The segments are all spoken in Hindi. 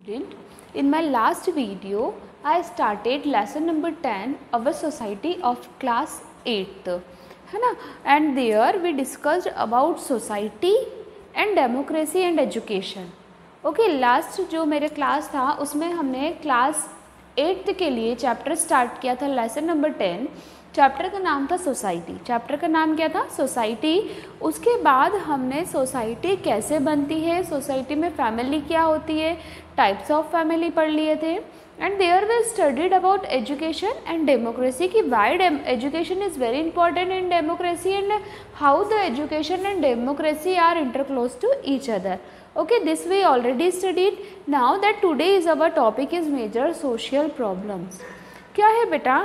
Student, in my last video, I started lesson number 10 of a society of class 8th, है ना. And there we discussed about society and democracy and education. Okay, last जो मेरे क्लास था उसमें हमने क्लास 8th के लिए चैप्टर स्टार्ट किया था, लेसन नंबर 10. चैप्टर का नाम था सोसाइटी. चैप्टर का नाम क्या था? सोसाइटी. उसके बाद हमने सोसाइटी कैसे बनती है, सोसाइटी में फैमिली क्या होती है, टाइप्स ऑफ फैमिली पढ़ लिए थे. And there we studied about education and democracy की why education is very important in democracy and how the education and democracy are interclose to each other. Okay, this we already studied. Now that today is our topic is major social problems. क्या है बेटा?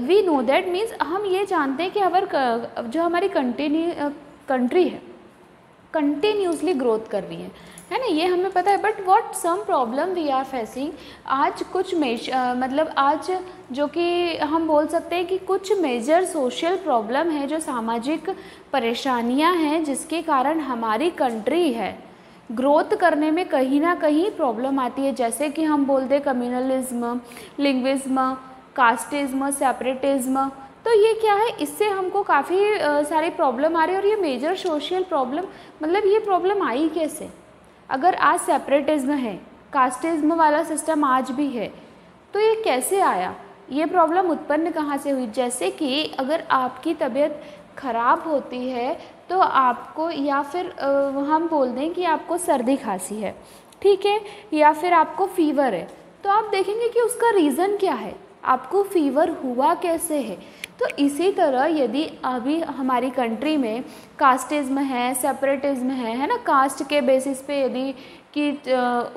We know that means हम ये जानते हैं कि जो हमारी कंट्री है कंटिन्यूसली ग्रोथ कर रही है ना, ये हमें पता है. But what some problem we are facing, आज कुछ मतलब आज जो कि हम बोल सकते हैं कि कुछ मेजर सोशल प्रॉब्लम है, जो सामाजिक परेशानियां हैं जिसके कारण हमारी कंट्री है ग्रोथ करने में कहीं ना कहीं प्रॉब्लम आती है. जैसे कि हम बोलते कम्युनलिज्म, लिंग्विज्म, कास्टिज्म, सेपरेटिज्म. तो ये क्या है, इससे हमको काफ़ी सारी प्रॉब्लम आ रही है. और ये मेजर सोशल प्रॉब्लम मतलब ये प्रॉब्लम आई कैसे? अगर आज सेपरेटिज्म है, कास्टिज्म वाला सिस्टम आज भी है, तो ये कैसे आया? ये प्रॉब्लम उत्पन्न कहाँ से हुई? जैसे कि अगर आपकी तबीयत ख़राब होती है तो आपको, या फिर हम बोल दें कि आपको सर्दी खांसी है, ठीक है, या फिर आपको फीवर है, तो आप देखेंगे कि उसका रीज़न क्या है, आपको फीवर हुआ कैसे है. तो इसी तरह यदि अभी हमारी कंट्री में कास्टिज्म है, सेपरेटिज्म है ना, कास्ट के बेसिस पे यदि कि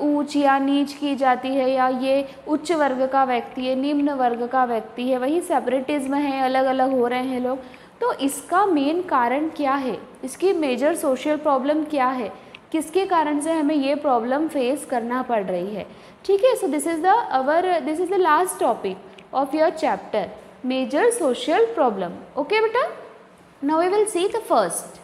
ऊंच या नीच की जाती है, या ये उच्च वर्ग का व्यक्ति है, निम्न वर्ग का व्यक्ति है, वही सेपरेटिज्म है, अलग अलग हो रहे हैं लोग. तो इसका मेन कारण क्या है, इसकी मेजर सोशल प्रॉब्लम क्या है, किसके कारण से हमें ये प्रॉब्लम फेस करना पड़ रही है. ठीक है, so this is the last topic of your chapter, major social problem. Okay बेटा, now we will see the first.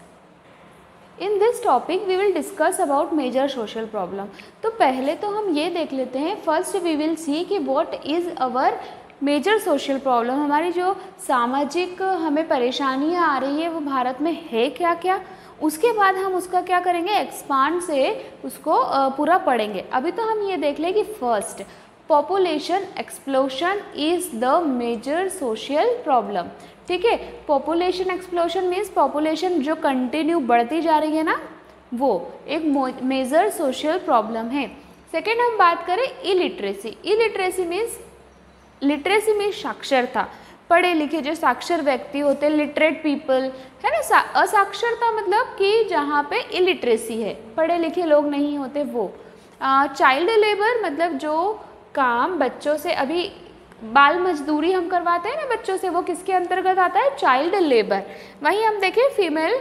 In this topic we will discuss about major social problem. तो पहले तो हम ये देख लेते हैं, फर्स्ट वी विल सी कि what is our major social problem. हमारी जो सामाजिक हमें परेशानियाँ आ रही है वो भारत में है क्या क्या. उसके बाद हम उसका क्या करेंगे, एक्सपांड से उसको पूरा पढ़ेंगे. अभी तो हम ये देख लें कि first, population explosion is the major social problem. ठीक है, पॉपुलेशन एक्सप्लोशन मीन्स पॉपुलेशन जो कंटिन्यू बढ़ती जा रही है ना, वो एक मेजर सोशल प्रॉब्लम है. सेकेंड हम बात करें इलिटरेसी. इलिटरेसी मीन्स, लिटरेसी में साक्षरता, पढ़े लिखे जो साक्षर व्यक्ति होते हैं, लिटरेट पीपल है ना. असाक्षरता मतलब कि जहाँ पे इलिटरेसी है, पढ़े लिखे लोग नहीं होते वो. चाइल्ड लेबर मतलब जो काम बच्चों से, अभी बाल मजदूरी हम करवाते हैं ना बच्चों से, वो किसके अंतर्गत आता है? Child labour. वहीं हम देखें फीमेल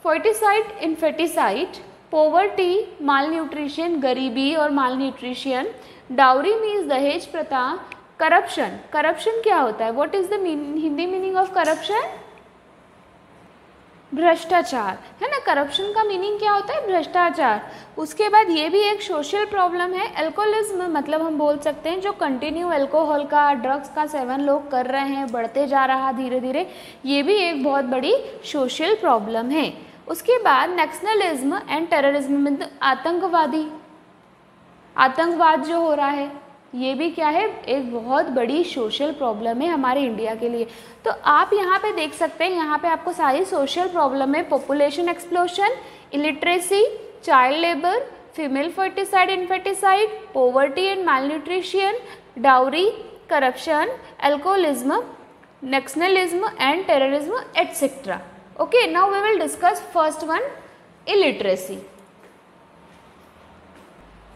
फोर्टिसाइड, इन्फेटिसाइड, पोवर्टी, माल न्यूट्रिशन, गरीबी और माल न्यूट्रिशन, डाउरी मीन्स दहेज प्रथा, करप्शन. करप्शन क्या होता है? What is the Hindi meaning of corruption? भ्रष्टाचार, है ना. करप्शन का मीनिंग क्या होता है? भ्रष्टाचार. उसके बाद ये भी एक सोशल प्रॉब्लम है. अल्कोहलिज्म मतलब हम बोल सकते हैं जो कंटिन्यू अल्कोहल का, ड्रग्स का सेवन लोग कर रहे हैं, बढ़ते जा रहा धीरे धीरे, ये भी एक बहुत बड़ी सोशल प्रॉब्लम है. उसके बाद नेशनलिज्म एंड टेररिज्म मतलब आतंकवाद जो हो रहा है, ये भी क्या है, एक बहुत बड़ी सोशल प्रॉब्लम है हमारे इंडिया के लिए. तो आप यहाँ पे देख सकते हैं, यहाँ पे आपको सारी सोशल प्रॉब्लम है. Population explosion, illiteracy, child labour, female foeticide infanticide, poverty and malnutrition, dowry, corruption, alcoholism, nationalism and terrorism etcetera. Okay, now we will discuss first one, illiteracy.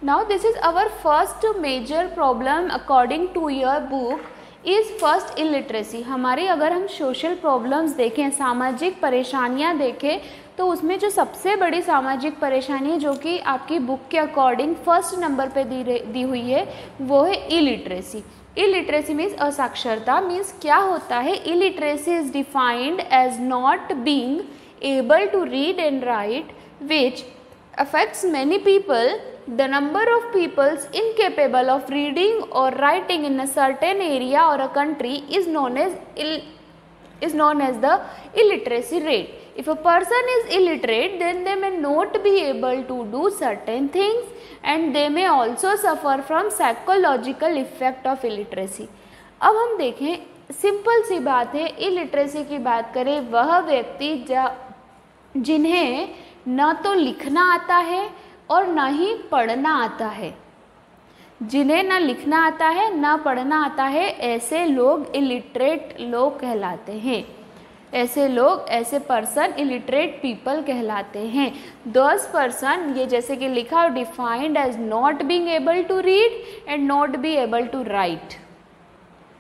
Now this is our first major problem according to your book is first illiteracy. हमारी अगर हम social problems देखें, सामाजिक परेशानियाँ देखें, तो उसमें जो सबसे बड़ी सामाजिक परेशानी जो कि आपकी बुक के अकॉर्डिंग फर्स्ट नंबर पे दी हुई है वो है इलिटरेसी. इलिटरेसी मीन्स असाक्षरता. मीन्स क्या होता है? Illiteracy is defined as not being able to read and write which affects many people the number of peoples incapable of reading or writing in a certain area or a country is known as the illiteracy rate. If a person is illiterate, then they may not be able to do certain things and they may also suffer from psychological effect of illiteracy. अब हम देखें, सिंपल सी बात है, इलिटरेसी की बात करें, वह व्यक्ति जिन्हें न तो लिखना आता है और ना ही पढ़ना आता है, जिन्हें ना लिखना आता है ना पढ़ना आता है, ऐसे लोग इलिटरेट लोग कहलाते हैं। ऐसे लोग, ऐसे पर्सन इलिटरेट पीपल कहलाते हैं। दोज पर्सन, ये जैसे कि लिखा, defined as not being able to read and not be able to write.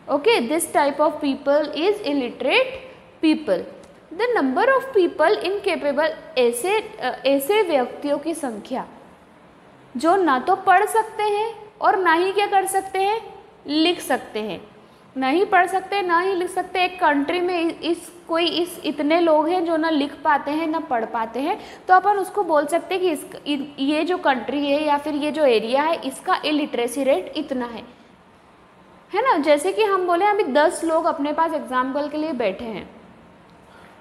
Okay, this type of people is illiterate people. The number of people incapable, ऐसे व्यक्तियों की संख्या जो ना तो पढ़ सकते हैं और ना ही क्या कर सकते हैं, लिख सकते हैं। ना ही पढ़ सकते ना ही लिख सकते। एक कंट्री में इतने लोग हैं जो ना लिख पाते हैं ना पढ़ पाते हैं, तो अपन उसको बोल सकते हैं कि ये जो कंट्री है या फिर ये जो एरिया है इसका इलिटरेसी रेट इतना है ना। जैसे कि हम बोले अभी 10 लोग अपने पास एग्जाम्पल के लिए बैठे हैं,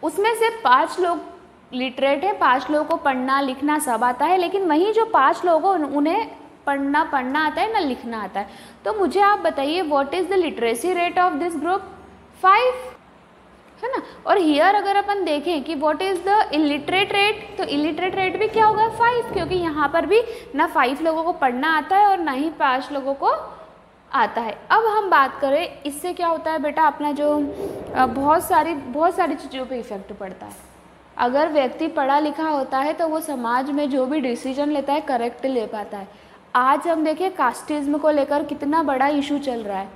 उसमें से 5 लोग लिटरेट हैं, 5 लोगों को पढ़ना लिखना सब आता है, लेकिन वहीं जो 5 लोग हैं उन्हें पढ़ना आता है ना लिखना आता है। तो मुझे आप बताइए what is the literacy rate of this group? 5, है ना। और हियर अगर अपन देखें कि what is the illiterate rate, तो इलिटरेट रेट भी क्या होगा? 5, क्योंकि यहाँ पर भी ना 5 लोगों को पढ़ना आता है और ना ही 5 लोगों को आता है। अब हम बात करें इससे क्या होता है बेटा, अपना जो बहुत सारी चीज़ों पे इफेक्ट पड़ता है। अगर व्यक्ति पढ़ा लिखा होता है तो वो समाज में जो भी डिसीजन लेता है करेक्ट ले पाता है। आज हम देखें कास्टिज्म को लेकर कितना बड़ा इशू चल रहा है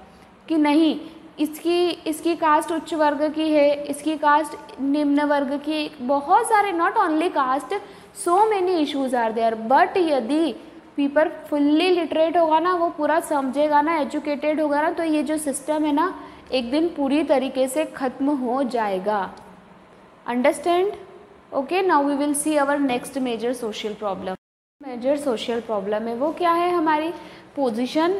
कि नहीं, इसकी कास्ट उच्च वर्ग की है, इसकी कास्ट निम्न वर्ग की, बहुत सारे, not only caste, so many issues are there. But यदि पीपल फुल्ली लिटरेट होगा ना, वो पूरा समझेगा ना, एजुकेटेड होगा ना, तो ये जो सिस्टम है ना एक दिन पूरी तरीके से ख़त्म हो जाएगा। Understand? Okay, now we will see our next major social problem. Major social problem है वो क्या है हमारी? Position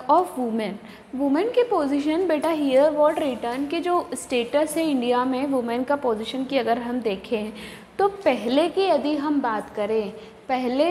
of women. वुमेन की पोजीशन बेटा, हियर व्हाट रिटर्न कि जो स्टेटस है इंडिया में वुमेन का पोजीशन की अगर हम देखें तो पहले की यदि हम बात करें, पहले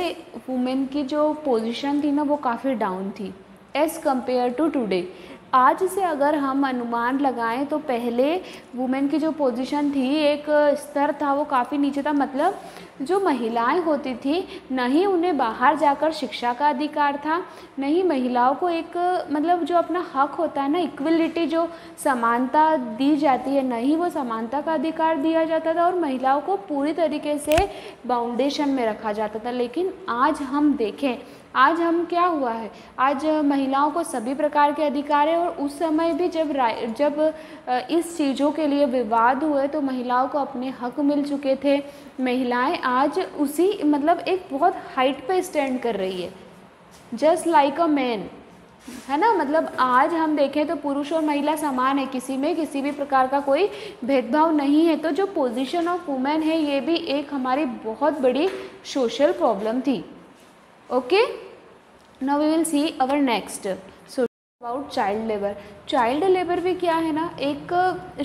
वुमेन की जो पोजीशन थी ना वो काफ़ी डाउन थी एज़ कम्पेयर टू टुडे। आज से अगर हम अनुमान लगाएं तो पहले वुमेन की जो पोजीशन थी, एक स्तर था वो काफ़ी नीचे था। मतलब जो महिलाएं होती थी, न ही उन्हें बाहर जाकर शिक्षा का अधिकार था, न ही महिलाओं को एक मतलब जो अपना हक होता है ना, इक्वलिटी, जो समानता दी जाती है, न ही वो समानता का अधिकार दिया जाता था और महिलाओं को पूरी तरीके से बाउंडेशन में रखा जाता था। लेकिन आज हम देखें, आज हम क्या हुआ है, आज महिलाओं को सभी प्रकार के अधिकार है। और उस समय भी जब इस चीज़ों के लिए विवाद हुए तो महिलाओं को अपने हक मिल चुके थे। महिलाएं आज उसी मतलब एक बहुत हाइट पे स्टैंड कर रही है, जस्ट लाइक अ मैन, है ना। मतलब आज हम देखें तो पुरुष और महिला समान है, किसी में किसी भी प्रकार का कोई भेदभाव नहीं है। तो जो पोजीशन ऑफ वुमेन है ये भी एक हमारी बहुत बड़ी सोशल प्रॉब्लम थी। Okay, now we will see our next about child labour. Child labour भी क्या है ना, एक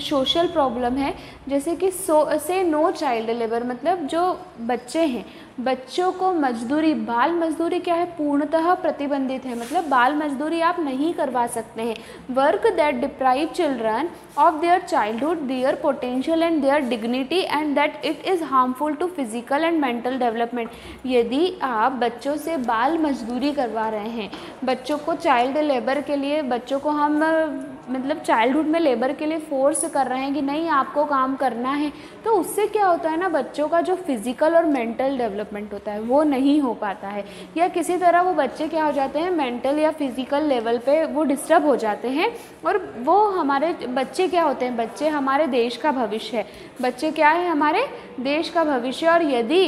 सोशल प्रॉब्लम है। जैसे कि से नो चाइल्ड लेबर, मतलब जो बच्चे हैं, बच्चों को मजदूरी, बाल मजदूरी क्या है, पूर्णतः प्रतिबंधित है। मतलब बाल मजदूरी आप नहीं करवा सकते हैं। Work that deprive children of their childhood, their potential and their dignity and that it is harmful to physical and mental development. यदि आप बच्चों से बाल मजदूरी करवा रहे हैं, बच्चों को चाइल्ड लेबर के लिए, बच्चों को हम मतलब चाइल्डहुड में लेबर के लिए फोर्स कर रहे हैं कि नहीं आपको काम करना है, तो उससे क्या होता है ना, बच्चों का जो फिजिकल और मेंटल डेवलपमेंट होता है वो नहीं हो पाता है, या किसी तरह वो बच्चे क्या हो जाते हैं, मेंटल या फिजिकल लेवल पे वो डिस्टर्ब हो जाते हैं। और वो हमारे बच्चे क्या होते हैं, बच्चे हमारे देश का भविष्य है। बच्चे क्या है, हमारे देश का भविष्य। और यदि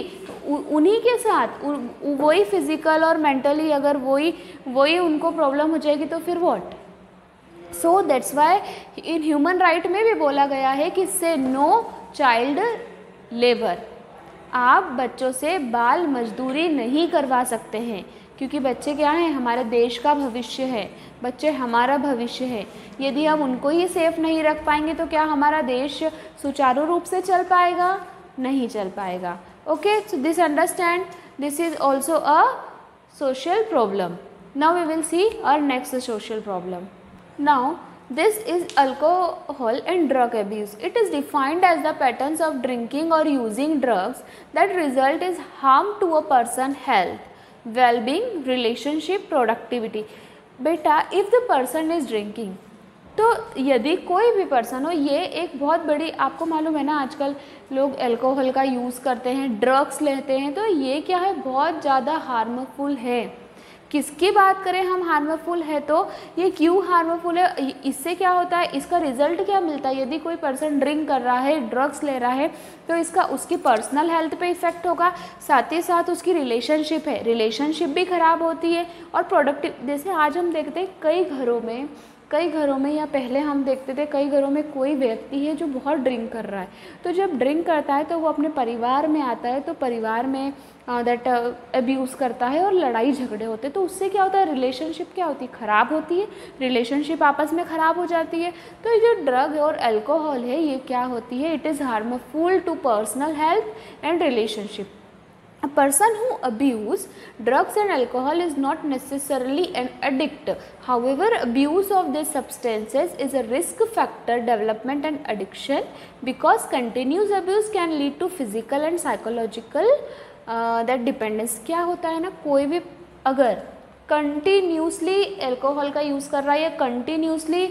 उन्हीं के साथ वही फिजिकल और मेंटली अगर वही उनको प्रॉब्लम हो जाएगी तो फिर what. So that's why in human right में भी बोला गया है कि से नो चाइल्ड लेबर। आप बच्चों से बाल मजदूरी नहीं करवा सकते हैं। क्योंकि बच्चे क्या हैं, हमारे देश का भविष्य है, बच्चे हमारा भविष्य है। यदि हम उनको ही सेफ नहीं रख पाएंगे तो क्या हमारा देश सुचारू रूप से चल पाएगा? नहीं चल पाएगा। Okay, so this understand, this is also a social problem. Now we will see our next social problem. Now this is alcohol and drug abuse. It is defined as the patterns of drinking or using drugs that result in harm to a person's health, well-being, relationship, productivity. बेटा, if the person is drinking, तो यदि कोई भी पर्सन हो, ये एक बहुत बड़ी, आपको मालूम है ना आजकल लोग अल्कोहल का यूज़ करते हैं, ड्रग्स लेते हैं, तो ये क्या है, बहुत ज़्यादा हार्मफुल है। किसकी बात करें हम हार्मफुल है, तो ये क्यों हार्मफुल है, इससे क्या होता है, इसका रिजल्ट क्या मिलता है। यदि कोई पर्सन ड्रिंक कर रहा है, ड्रग्स ले रहा है, तो इसका उसकी पर्सनल हेल्थ पे इफेक्ट होगा, साथ ही साथ उसकी रिलेशनशिप है, रिलेशनशिप भी ख़राब होती है, और प्रोडक्टिव, जैसे आज हम देखते हैं कई घरों में या पहले हम देखते थे कई घरों में कोई व्यक्ति है जो बहुत ड्रिंक कर रहा है, तो जब ड्रिंक करता है तो वो अपने परिवार में आता है, तो परिवार में दैट अब्यूज़ करता है और लड़ाई झगड़े होते हैं, तो उससे क्या होता है, रिलेशनशिप क्या होती है, ख़राब होती है, रिलेशनशिप आपस में ख़राब हो जाती है। तो ये जो ड्रग और अल्कोहल है, ये क्या होती है, it is harmful to personal health and relationship. A person who abuse drugs and alcohol is not necessarily an addict. However, abuse of these substances is a risk factor development and addiction because continuous abuse can lead to physical and psychological that dependence. क्या होता है ना, कोई भी अगर कंटिन्यूसली अल्कोहल का यूज़ कर रहा है या कंटिन्यूसली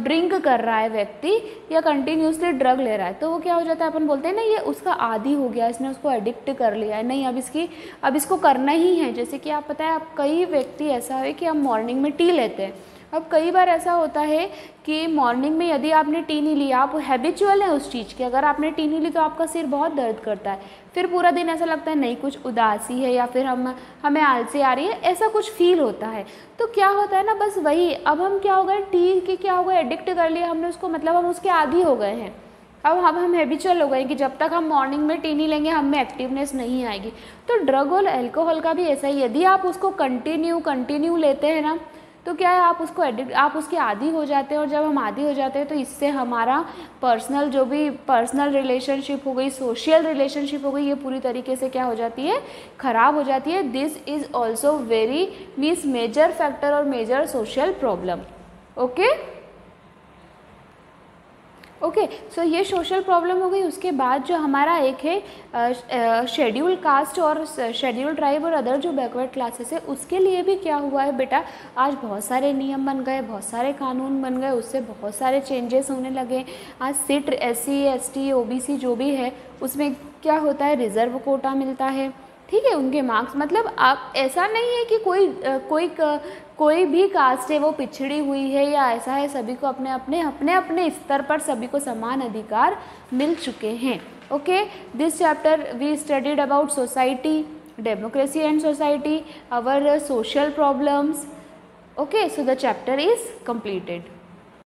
ड्रिंक कर रहा है व्यक्ति या कंटिन्यूसली ड्रग ले रहा है, तो वो क्या हो जाता है, अपन बोलते हैं ना ये उसका आदी हो गया, इसने उसको एडिक्ट कर लिया है, नहीं अब इसको करना ही है। जैसे कि आप पता है, आप कई व्यक्ति ऐसा है कि हम मॉर्निंग में टी लेते हैं, अब कई बार ऐसा होता है कि मॉर्निंग में यदि आपने टी नहीं लिया, आप हैबिचुअल हैं उस चीज़ के, अगर आपने टी नहीं ली तो आपका सिर बहुत दर्द करता है, फिर पूरा दिन ऐसा लगता है नहीं कुछ उदासी है या फिर हमें आलसी आ रही है, ऐसा कुछ फील होता है। तो क्या होता है ना, बस वही, अब हम क्या हो गए, टी के क्या हो गए, एडिक्ट कर लिया हमने उसको, मतलब हम उसके आदी हो गए हैं। अब हम हैबिचुअल हो गए कि जब तक हम मॉर्निंग में टी नहीं लेंगे हम में एक्टिवनेस नहीं आएगी। तो ड्रग और अल्कोहल का भी ऐसा ही, यदि आप उसको कंटिन्यू लेते हैं ना, तो क्या है, आप उसके आदी हो जाते हैं, और जब हम आदी हो जाते हैं तो इससे हमारा पर्सनल रिलेशनशिप हो गई, सोशल रिलेशनशिप हो गई, ये पूरी तरीके से क्या हो जाती है, ख़राब हो जाती है। This is also very major factor और major social problem. Okay, so ये सोशल प्रॉब्लम हो गई। उसके बाद जो हमारा एक है शेड्यूल कास्ट और शेड्यूल ट्राइब और अदर जो बैकवर्ड क्लासेस है, उसके लिए भी क्या हुआ है बेटा, आज बहुत सारे नियम बन गए, बहुत सारे कानून बन गए, उससे बहुत सारे चेंजेस होने लगे। आज सिट SC ST OBC जो भी है उसमें क्या होता है, रिजर्व कोटा मिलता है, ठीक है, उनके मार्क्स, मतलब आप ऐसा नहीं है कि कोई भी कास्ट है वो पिछड़ी हुई है या ऐसा है, सभी को अपने स्तर पर सभी को समान अधिकार मिल चुके हैं। Okay, this chapter we studied about society, democracy and society, our social problems. Okay, so the chapter is completed.